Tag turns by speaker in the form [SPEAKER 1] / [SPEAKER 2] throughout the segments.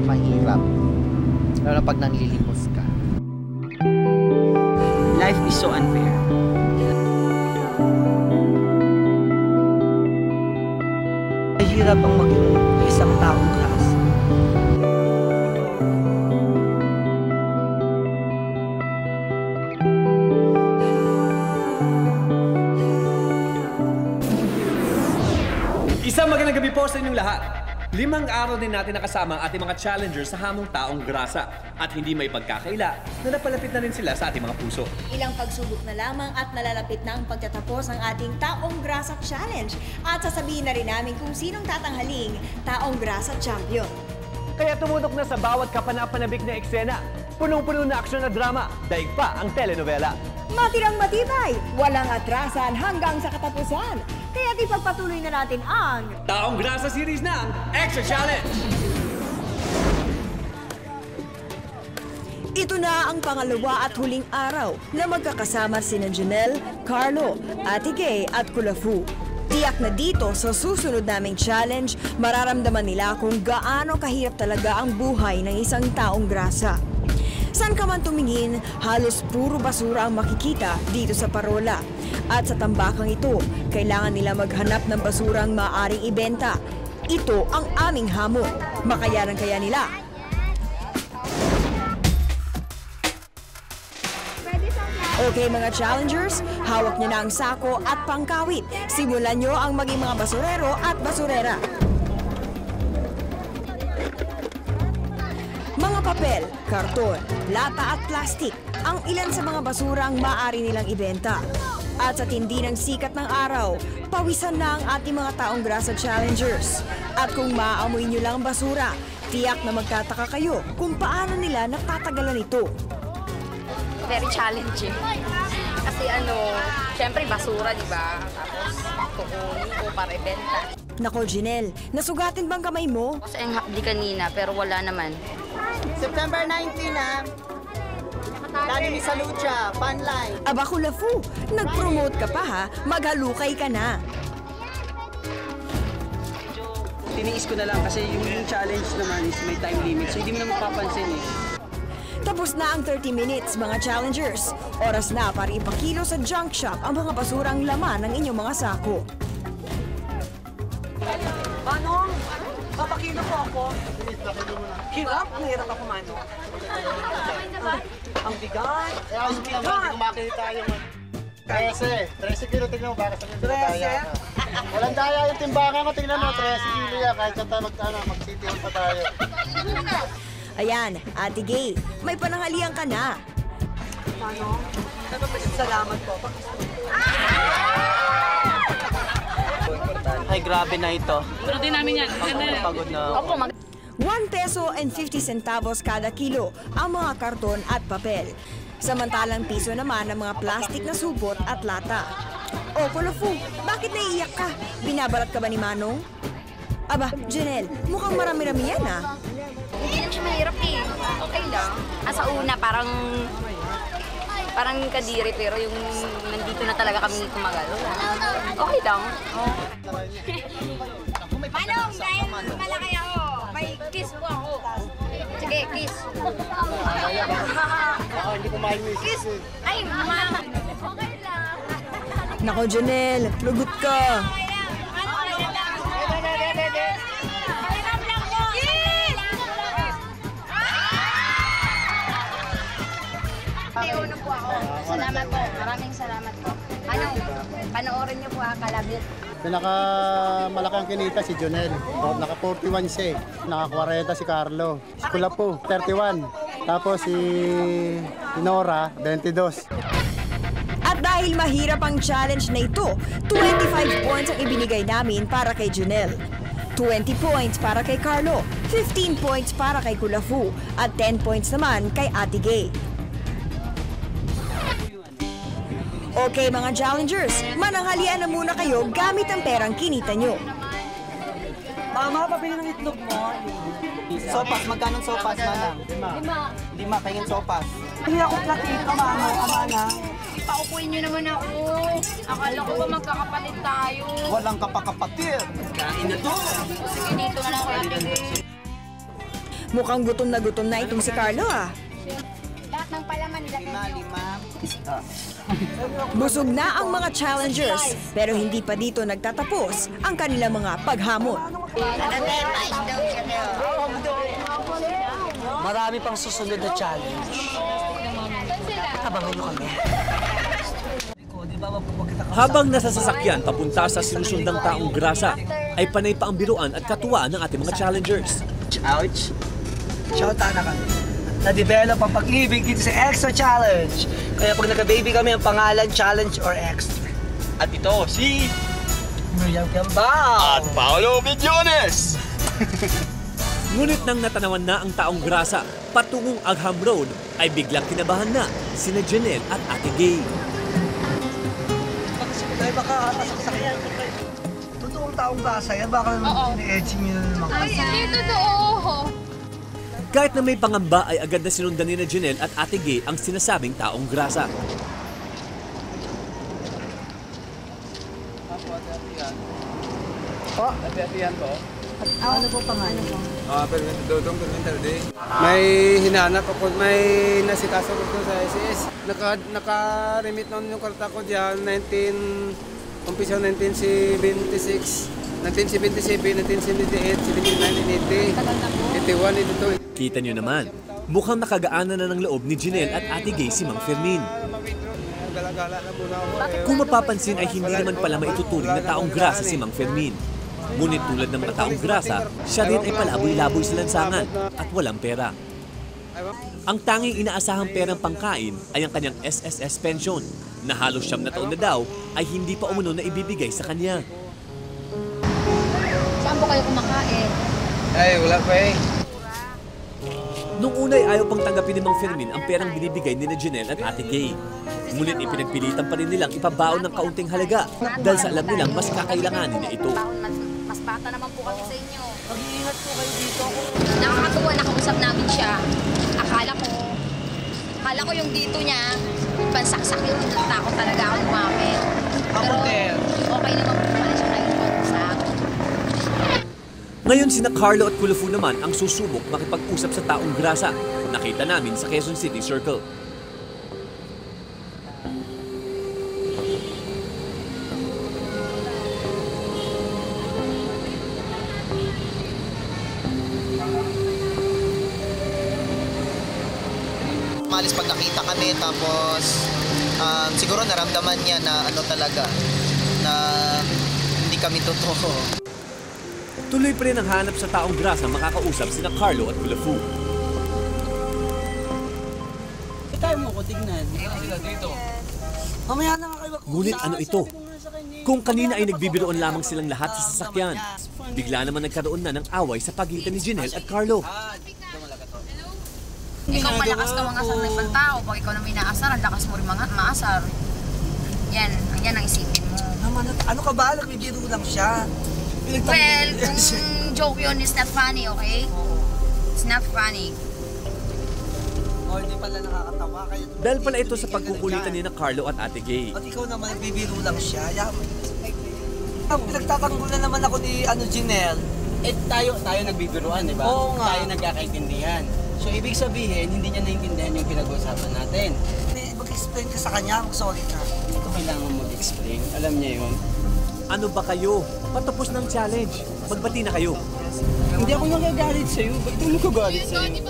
[SPEAKER 1] mahirap. Lalo pag nanglilimos ka.
[SPEAKER 2] Life is so unfair. Mahirap ang maging isang taong grasa.
[SPEAKER 3] Isang magandang gabi po sa inyong lahat. 5 araw din natin nakasama ang ating mga challengers sa hamong taong grasa. At hindi may pagkakaila na napalapit na rin sila sa ating mga puso.
[SPEAKER 4] Ilang pagsubok na lamang at nalalapit na ang pagtatapos ng ating Taong Grasa Challenge. At sasabihin na rin namin kung sinong tatanghaling Taong Grasa Champion.
[SPEAKER 3] Kaya tumutok na sa bawat kapanapanabik na eksena. Punong-puno na aksyon na drama, daig pa ang telenovela.
[SPEAKER 4] Matirang matibay, walang atrasan hanggang sa katapusan. Kaya't ipagpatuloy na natin ang
[SPEAKER 3] Taong Grasa series ng Extra Challenge!
[SPEAKER 4] Ito na ang pangalawa at huling araw na magkakasama sina Janelle, Carlo, Ate Gay at Kulafu. Tiyak na dito sa susunod naming challenge, mararamdaman nila kung gaano kahirap talaga ang buhay ng isang taong grasa. San ka man tumingin, halos puro basura ang makikita dito sa parola. At sa tambakang ito, kailangan nila maghanap ng basurang maaaring ibenta. Ito ang aming hamon. Makayanan kaya nila? Okay mga challengers, hawak niyo na ang sako at pangkawit. Simulan niyo ang maging mga basurero at basurera. Mga papel, karton, lata at plastik ang ilan sa mga basurang maaari nilang ibenta. At sa tindi ng sikat ng araw, pawisan na ang ating mga taong grasa challengers. At kung maaamoy niyo lang ang basura, tiyak na magtataka kayo kung paano nila natatagalan ito.
[SPEAKER 5] Very challenging. Kasi syempre basura, di ba? Tapos kukunin ko para ibenta.
[SPEAKER 4] Nako, Janelle, nasugatin bang kamay mo?
[SPEAKER 5] Kasi ang hapdi kanina, pero wala naman.
[SPEAKER 2] September 19 na. Dani ni Salucha, Panline.
[SPEAKER 4] Aba, Kulafu, nag-promote ka pa ha, maghalukay ka na.
[SPEAKER 2] Tiniis ko na lang kasi yung challenge naman is may time limit. So hindi mo na mapapansin eh.
[SPEAKER 4] Tapos na ang 30 minutes, mga challengers. Oras na para ipakilo sa junk shop ang mga basurang laman ng inyong mga sako.
[SPEAKER 2] Manong, papakilo po ako. Hirap? Hirap ako, Manong. Ang bigat. Ang bigat.
[SPEAKER 1] Kumakita yung 13 kilo, tingnan mo, baka sa mga daya.
[SPEAKER 2] 13?
[SPEAKER 1] Walang daya yung timbangan ko, tingnan mo, 13 kilo yan, kahit sa mag-city pa tayo.
[SPEAKER 4] Ayan, Ate Gay, may pananghalian ka na.
[SPEAKER 2] Manong, salamat po. Ay, grabe na ito.
[SPEAKER 6] Pero din namin yan.
[SPEAKER 2] Pagod na ako.
[SPEAKER 4] 1 peso and 50 centavos kada kilo ang mga karton at papel. Samantalang piso naman ang mga plastik na supot at lata. O, Kulafu, bakit naiiyak ka? Binabalat ka ba ni Manong? Aba, Janelle, mukhang marami-rami yan ah.
[SPEAKER 5] Hindi naman siya mahirap eh. Okay lang. Sa una, parang kadiri, pero yung nandito na talaga kami kumagalo. Okay lang.
[SPEAKER 7] Manong, dahil malaki ako, may kiss po ako. Sige, kiss.
[SPEAKER 1] Hindi ko mahinis.
[SPEAKER 7] Kiss! Ay, mama! Okay lang.
[SPEAKER 4] Nako, Janelle, lugot ka.
[SPEAKER 5] Uno po ako. Salamat po. Maraming salamat po. Panoorin niyo po Kalabit.
[SPEAKER 1] Pinakamalaki ang kinita si Jonel. Naka 41 siya eh. Naka 40 si Carlo. Si Kulafu, 31. Tapos si Nora, 22.
[SPEAKER 4] At dahil mahirap ang challenge na ito, 25 points ang ibinigay namin para kay Janelle. 20 points para kay Carlo, 15 points para kay Kulafu, at 10 points naman kay Ate Gay. Okay mga challengers, mananghalian na muna kayo gamit ang perang kinita nyo.
[SPEAKER 2] Mama, pabili ng itlog mo. Sopas, magkano sopas, Manang? 5. 5, pahingin sopas. Hindi ako platito, Mama. Amana.
[SPEAKER 7] Paupuin niyo naman ako. Akala ko ba magkakapalit tayo?
[SPEAKER 2] Walang kapakapatid. Kain na to.
[SPEAKER 7] Sige, dito na lang natin.
[SPEAKER 4] Mukhang gutom na itong si Carlo ah.
[SPEAKER 7] Lahat ng palaman nila.
[SPEAKER 4] Busog na ang mga challengers, pero hindi pa dito nagtatapos ang kanilang mga paghamon.
[SPEAKER 2] Marami pang susunod na challenge. Abangan nyo kami.
[SPEAKER 3] Habang nasa sasakyan papunta sa sinusundang taong grasa, ay panay pa ang biruan at katuwaan ng ating mga challengers.
[SPEAKER 2] Ouch! Shoutout na kami. Na-develop ang pag-ibig dito sa Extra Challenge. Kaya pag nagka-baby kami, ang pangalan Challenge or Extra. At ito si Miriam Gambao.
[SPEAKER 6] At Paolo Millones!
[SPEAKER 3] Ngunit nang natanawan na ang taong grasa patungong Agham Road, ay biglang kinabahan na sina Janelle at Ate Gay.
[SPEAKER 2] Dahil baka kasaksakan. Totoong taong gasa yan. Baka ni-edging nyo na naman.
[SPEAKER 7] Ay, hindi totoo.
[SPEAKER 3] Kahit na may pangamba ay agad na sinundan ni na Janelle at Ate Gay ang sinasabing taong grasa.
[SPEAKER 8] May hinanap ako, may nasikaso ko sa SES. Naka-remit noon yung karta ko diyan, umpisa 1976, 1977, 1978, 1979, 1980, 81, 82.
[SPEAKER 3] Kita nyo naman, mukhang nakagaanan na ng loob ni Janelle at Ate Gay si Mang Fermin.
[SPEAKER 8] Gala-gala na muna ako.
[SPEAKER 3] Kung mapapansin ay hindi naman pala maituturing na taong grasa si Mang Fermin. Ngunit tulad ng mga taong grasa, siya rin ay palaboy-laboy sa lansangan at walang pera. Ang tanging inaasahang perang pangkain ay ang kanyang SSS pension na halos 9 na taon na daw ay hindi pa umuno na ibibigay sa kanya.
[SPEAKER 7] Saan po kayo kumakain?
[SPEAKER 8] Ay, wala pa eh.
[SPEAKER 3] Nung una ay ayaw pang tanggapin ni Mang Fermin ang perang binibigay ni na Janelle at Ate Gay. Ngunit ipinagpilitan pa rin nilang ipabaon ng kaunting halaga dahil sa alam nilang mas kakailanganin na ito.
[SPEAKER 5] Mas bata naman po kami sa inyo.
[SPEAKER 2] Mag-iingat po kayo dito.
[SPEAKER 5] Nakakatuwa, nakausap namin siya. Akala ko yung dito niya, pansaksak yun, natakot talaga ako lumapit. Pero okay naman po pala siya kayo pag-usap.
[SPEAKER 3] Ngayon sina Carlo at Kulafu naman ang susubok makipag-usap sa taong grasa. Nakita namin sa Quezon City Circle.
[SPEAKER 9] Malis pag nakita kami, tapos siguro naramdaman niya na ano talaga, na hindi kami totoo.
[SPEAKER 3] Tuloy pa rin ang hanap sa taong grasa makakausap sina Carlo at Kulafu.
[SPEAKER 2] Tayo mo ko, tignan. Sila dito. Mamaya na nga kayo mag-usap.
[SPEAKER 3] Ngunit ano ito? Kung kanina ay nagbibiroon lamang silang lahat sa sasakyan, bigla naman nagkaroon na ng away sa pagitan ni Janelle at Carlo.
[SPEAKER 5] Ikaw malakas ka mga asar ng ibang tao. Pag ikaw na may naasar, ang lakas mo rin mga maasar. Yan ang isipin mo.
[SPEAKER 2] Ano ka ba? Nagbibiro lang siya.
[SPEAKER 5] Well, kung joke yun, it's not funny, okay? It's not funny.
[SPEAKER 2] O, hindi pala nakakatawa.
[SPEAKER 3] Dahil pala ito sa pagkukulitan ni na Carlo at Ate Gay.
[SPEAKER 2] At ikaw naman, nagbibiro lang siya. Yaman. Pinagtatanggol na naman ako ni Janelle.
[SPEAKER 10] Eh, tayo nagbibiruan, di ba?
[SPEAKER 2] Oo nga.
[SPEAKER 10] Tayo nagkakaintindihan. So, ibig sabihin, hindi niya naintindihan yung pinag-uusapan natin.
[SPEAKER 2] Mag-explain ka sa kanya, sorry ka.
[SPEAKER 10] Hindi ko kailangan mag-explain. Alam niya yun.
[SPEAKER 3] Ano ba kayo? Patapos ng challenge. Magbati na kayo.
[SPEAKER 10] Hindi ako nagagalit sa'yo. Ba't ito nagagalit sa'yo?
[SPEAKER 5] Hindi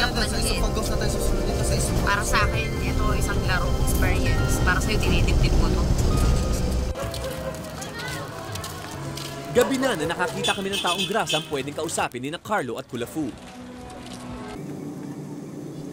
[SPEAKER 5] ako manhid. Para sa akin, ito isang laro experience. Para sa'yo, tinitip-tip mo to.
[SPEAKER 3] Gabi na nakakita kami ng taong grasa ang pwedeng kausapin ni na Carlo at Kulafu.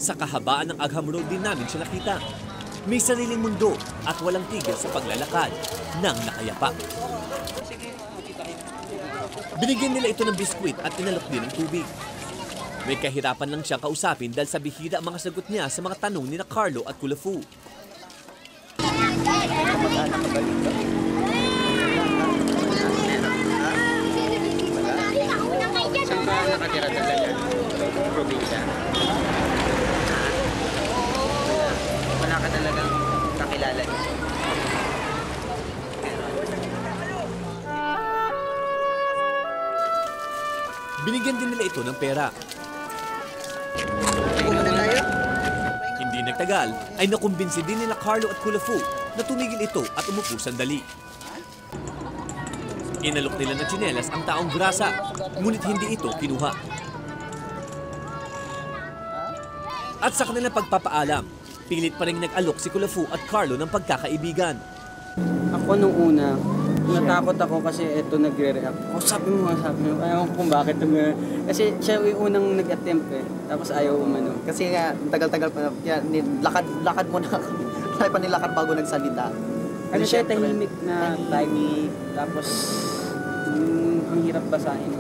[SPEAKER 3] Sa kahabaan ng Agham Road din namin siya nakita. May sariling mundo at walang tigil sa paglalakad ng nakayapa. Binigyan nila ito ng biskwit at inalok din ng tubig. May kahirapan lang siyang kausapin dahil sa bihira ang mga sagot niya sa mga tanong ni na Carlo at Kulafu.
[SPEAKER 6] Saan ba nakatira talaga? Probinsya? Wala ka talagang kakilala niya?
[SPEAKER 3] Binigyan din nila ito ng pera. Hindi nagtagal ay nakumbinsi din nila Carlo at Kulafu na tumigil ito at umupo sandali. Inalok nila ng tsinelas ang taong grasa, ngunit hindi ito kinuha. At sa kanilang pagpapaalam, pilit pa rin nag-alok si Kulafu at Carlo ng pagkakaibigan.
[SPEAKER 10] Ako nung una, natakot ako kasi ito nagre-react. Sabi mo. Ayaw ko kung bakit. Kasi siya yung unang nag-attempt eh. Tapos ayaw umano.
[SPEAKER 9] Kasi nga, tagal-tagal pa, lakad mo na. Tayo pa nilakad bago nagsalita.
[SPEAKER 10] Ano siya, tahimik na timing. Tapos, ang hirap basahin.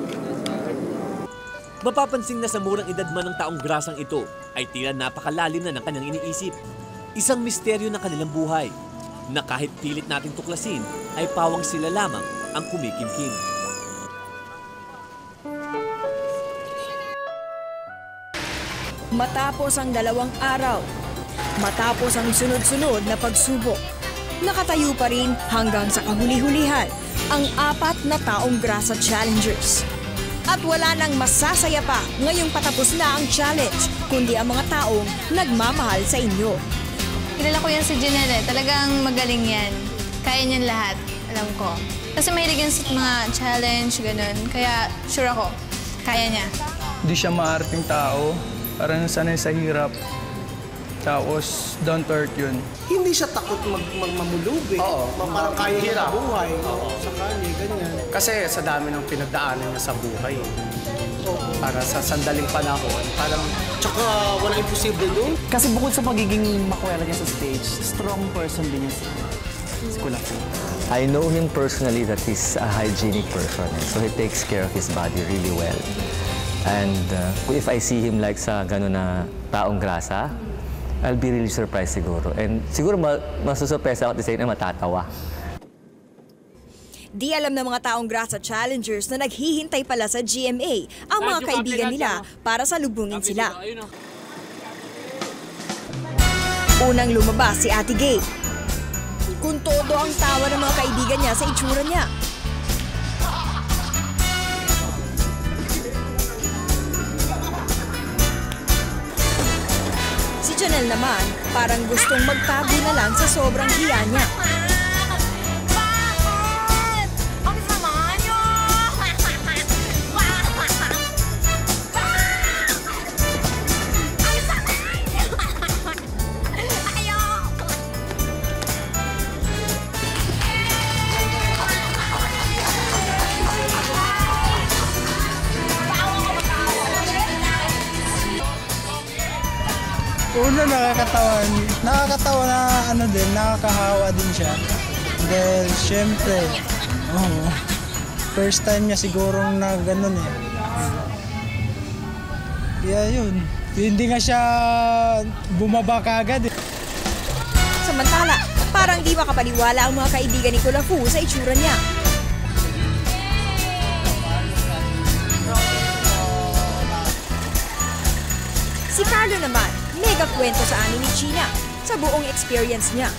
[SPEAKER 3] Mapapansin na sa murang edad man ng taong grasang ito ay tila napakalalim na ng kanyang iniisip. Isang misteryo ng kanilang buhay na kahit pilit nating tuklasin ay pawang sila lamang ang kumikimkim.
[SPEAKER 4] Matapos ang 2 araw, matapos ang sunod-sunod na pagsubok, nakatayo pa rin hanggang sa kahuli-hulihan ang 4 na taong grasa challengers. At wala nang masasaya pa ngayong patapos na ang challenge, kundi ang mga taong nagmamahal sa inyo.
[SPEAKER 5] Kilala ko yan si Junel. Talagang magaling yan. Kaya niyan lahat, alam ko. Kasi mahilig yan sa mga challenge, ganun. Kaya sure ako, kaya niya.
[SPEAKER 11] Hindi siya maarting tao. Parang sanay sa hirap. Tapos, down to earth yun.
[SPEAKER 2] Hindi siya takot mamulog eh.
[SPEAKER 12] Oo.
[SPEAKER 2] Parang kaya niya buhay. Sa kanya, ganyan.
[SPEAKER 12] Kasi sa dami ng pinagdaanan niya sa buhay. Para sa sandaling panahon, parang
[SPEAKER 2] Tsaka wala imposible doon.
[SPEAKER 10] Kasi bukod sa pagiging makwela niya sa stage, strong person din niya si Kulafu.
[SPEAKER 13] I know him personally that he's a hygienic person. So he takes care of his body really well. And if I see him like sa gano'n na taong grasa, I'll be really surprised siguro. And siguro masusurpresa ako at the same time matatawa.
[SPEAKER 4] Di alam ng mga taong grasa challengers na naghihintay pala sa GMA ang mga kaibigan nila para salubungin sila. Unang lumabas si Ate Gay. Kung todo ang tawa ng mga kaibigan niya sa itsura niya. Si Janelle naman parang gustong magtago na lang sa sobrang hiya niya.
[SPEAKER 11] Una nakakatawa na nakakahawa din siya. Dahil syempre, first time niya sigurong na ganun eh. Kaya yun, hindi nga siya bumaba kaagad eh.
[SPEAKER 4] Samantala, parang di makapaniwala ang mga kaibigan ni Kulafu sa itsura niya. Si Carlo naman, mega kwento sa amin ni China sa buong experience niya.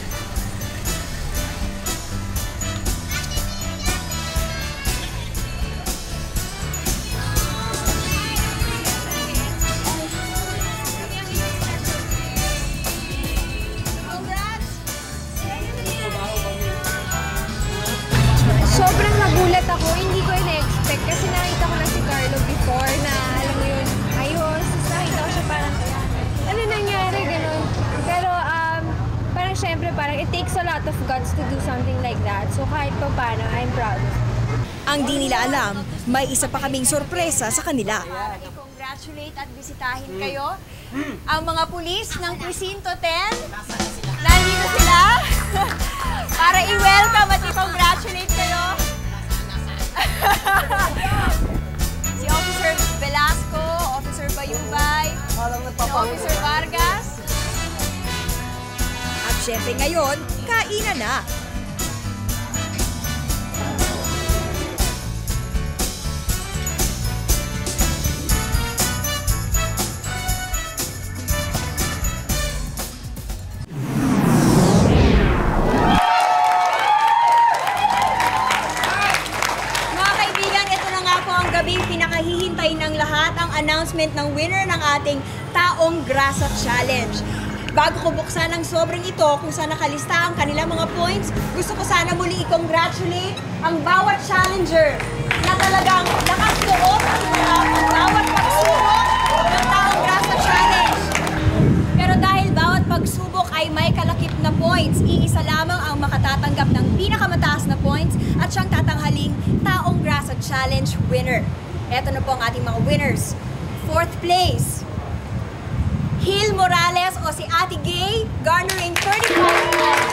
[SPEAKER 5] Sobrang nagulat ako. Hindi ko in-expect kasi nakita ko na si Carlo before na alam mo yun, ayos. Tapos nakita ko siya parang, ano nangyari, gano'n. Pero parang syempre, parang it takes a lot of guts to do something like that. So kahit pa paano, I'm proud.
[SPEAKER 4] Ang di nila alam, may isa pa kaming sorpresa sa kanila.
[SPEAKER 7] I-congratulate at bisitahin kayo. Ang mga pulis ng Presinto 10. Nandito sila. Para i-welcome at i-congratulate kayo. Si Officer Velasco, Officer Bayubay, si Officer Vargas.
[SPEAKER 4] At syempre ngayon, kainan na.
[SPEAKER 7] hinihintay ng lahat ang announcement ng winner ng ating Taong Grasa Challenge. Bago ko buksan ang sobrang ito kung saan nakalista ang kanilang mga points, gusto ko sana muli i-congratulate ang bawat challenger na talagang nakasuot ang bawat pagsubok ng Taong Grasa Challenge. Pero dahil bawat pagsubok ay may kalakip na points, iisa lamang ang makatatanggap ng pinakamataas na points at siyang tatanghaling Taong Grasa Challenge winner. Ito na po ang ating mga winners. 4th place, Hil Morales o si Ate Gay, garnering 35 points.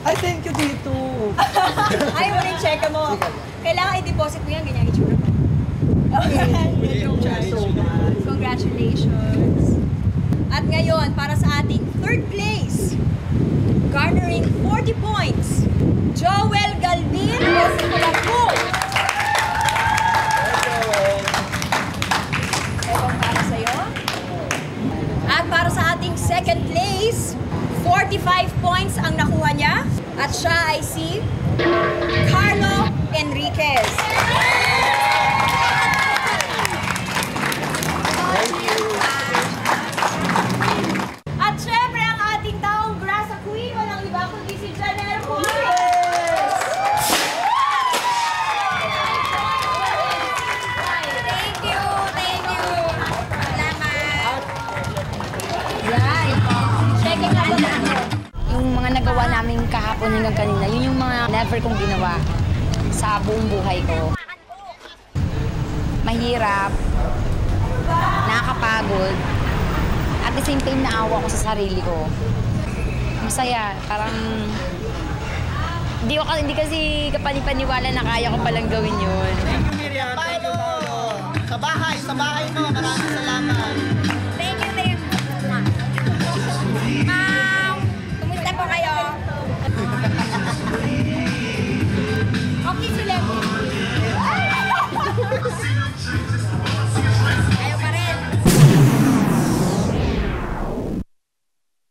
[SPEAKER 2] Ay, thank you dito.
[SPEAKER 7] Ay, mo rin check mo. Kailangan i-deposit mo yan, ganyan itsura mo. Congratulations. At ngayon, para sa ating 3rd place, garnering 40 points, Joel Galvin o si Kulapo. Ewan para sa'yo. At para sa ating 2nd place, 45 points ang nakuha niya. At siya ay si Carlo Enriquez. At syempre ang ating Taong Grasa Queen, walang iba kundi si Janelle Juarez. Thank you, thank you. Salamat.
[SPEAKER 14] Yan.
[SPEAKER 7] Checking lang ba?
[SPEAKER 14] Yung mga nagawa namin kahapon hanggang kanina, yun yung mga never kong ginawa sa buong buhay ko. Mahirap, nakakapagod, at the same time naawa ko sa sarili ko. Masaya, parang hindi kasi kapanipaniwala na kaya ko palang gawin yun.
[SPEAKER 9] Paolo, sa bahay mo, maraming salamat.